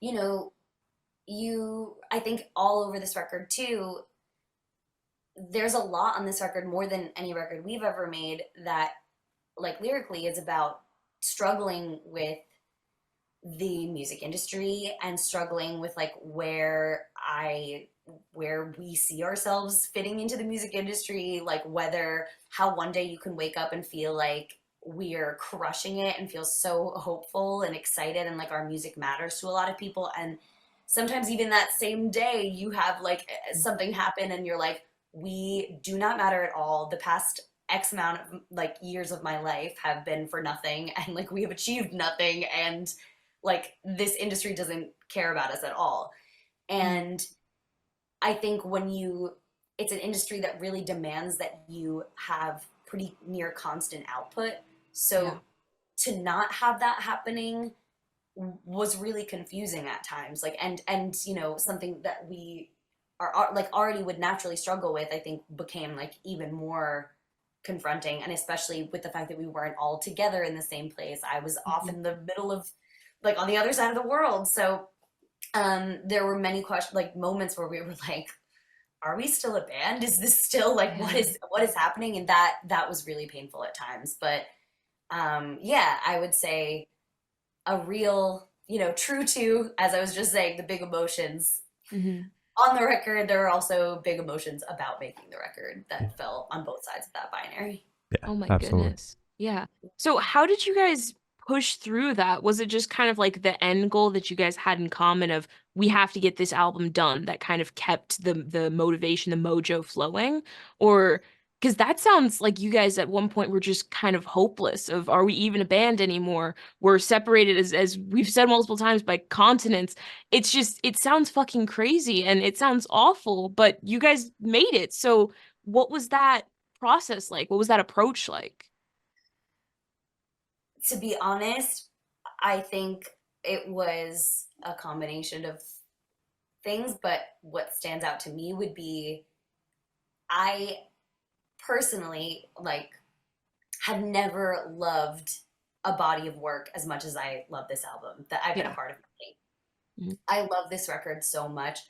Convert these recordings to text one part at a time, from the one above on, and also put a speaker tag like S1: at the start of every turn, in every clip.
S1: you know, I think all over this record too, there's a lot on this record more than any record we've ever made that like lyrically is about struggling with the music industry and struggling with like where we see ourselves fitting into the music industry, like whether how one day you can wake up and feel like we're crushing it and feel so hopeful and excited and like our music matters to a lot of people, and sometimes even that same day you have like something happen and you're like, we do not matter at all. The past X amount of like years of my life have been for nothing, and like we have achieved nothing, and like this industry doesn't care about us at all.
S2: Mm.
S1: And I think it's an industry that really demands that you have pretty near constant output.
S2: Yeah.
S1: So to not have that happening was really confusing at times. Like, and something that we are like already would naturally struggle with, I think became like even more confronting. And especially with the fact that we weren't all together in the same place. I was off
S2: Mhm.
S1: in the middle of like on the other side of the world. So there were many questions, like moments where we were like, are we still a band? Is this still like
S2: Yeah.
S1: what is happening? And that was really painful at times. But yeah, I would say a real, true to, as I was just saying, the big emotions
S2: Hmm.
S1: on the record. There were also big emotions about making the record
S3: Yeah.
S1: that fell on both sides of that binary.
S3: Yeah,
S2: Oh my
S3: absolutely.
S2: goodness. Yeah. So how did you guys push through that? Was it just kind of like the end goal that you guys had in common of we have to get this album done that kind of kept the motivation, the mojo flowing? Or because that sounds like you guys at one point were just kind of hopeless of are we even a band anymore? We're separated as we've said multiple times by continents. It's just it sounds fucking crazy and it sounds awful, but you guys made it. So what was that process like? What was that approach like?
S1: To be honest, I think it was a combination of things, but what stands out to me would be I personally like have never loved a body of work as much as I love this album that I've been a
S2: Yeah.
S1: part of.
S2: Mhm.
S1: I love this record so much.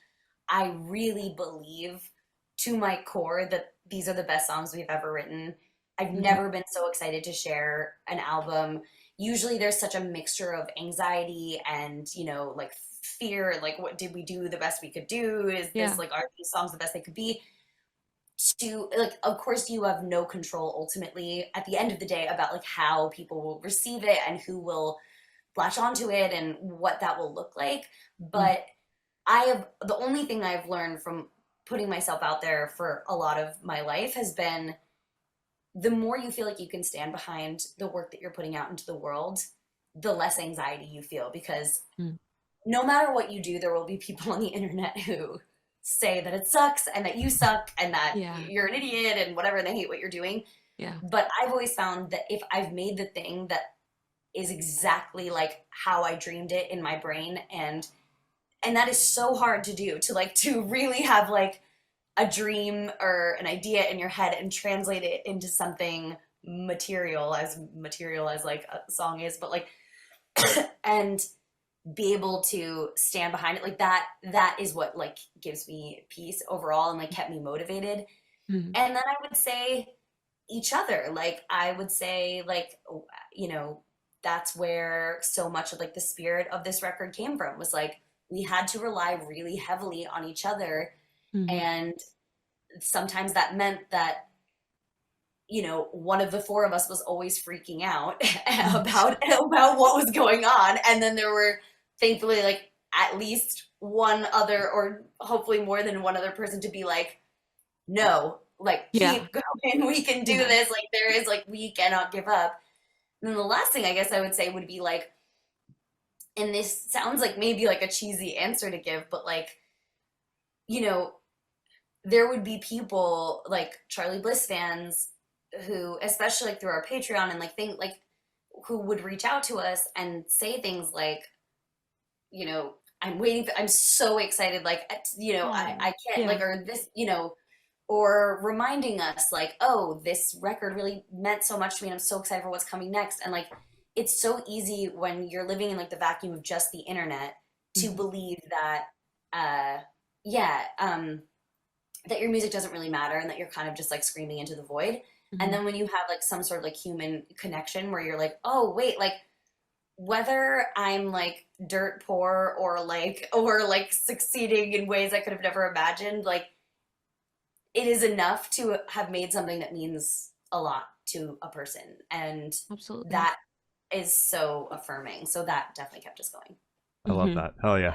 S1: I really believe to my core that these are the best songs we've ever written. I've
S2: Mhm.
S1: never been so excited to share an album. Usually there's such a mixture of anxiety and, like fear, like what did we do the best we could do? Is this
S2: Yeah.
S1: like are these songs the best they could be? To like of course you have no control ultimately at the end of the day about like how people will receive it and who will latch onto it and what that will look like,
S2: Mm.
S1: but I have the only thing I've learned from putting myself out there for a lot of my life has been the more you feel like you can stand behind the work that you're putting out into the world, the less anxiety you feel, because
S2: Mm.
S1: no matter what you do, there will be people on the internet who say that it sucks and that you suck and that
S2: Yeah.
S1: you're an idiot and whatever, and they hate what you're doing.
S2: Yeah.
S1: But I've always found that if I've made the thing that is exactly like how I dreamed it in my brain, and that is so hard to do, to really have like a dream or an idea in your head and translate it into something material as like a song is, but like and be able to stand behind it like that is what like gives me peace overall and like kept me motivated.
S2: Mhm.
S1: And then I would say each other, like I would say like you know that's where so much of like the spirit of this record came from, was like we had to rely really heavily on each other.
S2: Mhm.
S1: And sometimes that meant that one of the four of us was always freaking out
S2: Mhm.
S1: about what was going on, and then there were thankfully like at least one other, or hopefully more than one other person, to be like, no, like
S2: Yeah.
S1: keep going, we can do
S2: Yeah.
S1: this, like there is like we cannot give up. And then the last thing I guess I would say would be like, and this sounds like maybe like a cheesy answer to give, but like you know there would be people like Charly Bliss fans who, especially like through our Patreon and like think like who would reach out to us and say things like, I'm waiting I'm so excited, like
S2: Oh.
S1: I can't like,
S2: Yeah.
S1: or this, or reminding us like, oh, this record really meant so much to me and I'm so excited for what's coming next. And like it's so easy when you're living in like the vacuum of just the internet to
S2: Mhm.
S1: believe that uh yeah, that your music doesn't really matter and that you're kind of just like screaming into the void. And
S2: Mhm.
S1: then when you have like some sort of like human connection where you're like, oh wait, like whether I'm like dirt poor or like succeeding in ways I could have never imagined, like it is enough to have made something that means a lot to a person. And
S2: Absolutely.
S1: that is so affirming. So that definitely kept us going.
S3: I love
S2: Mhm.
S3: that. Hell yeah.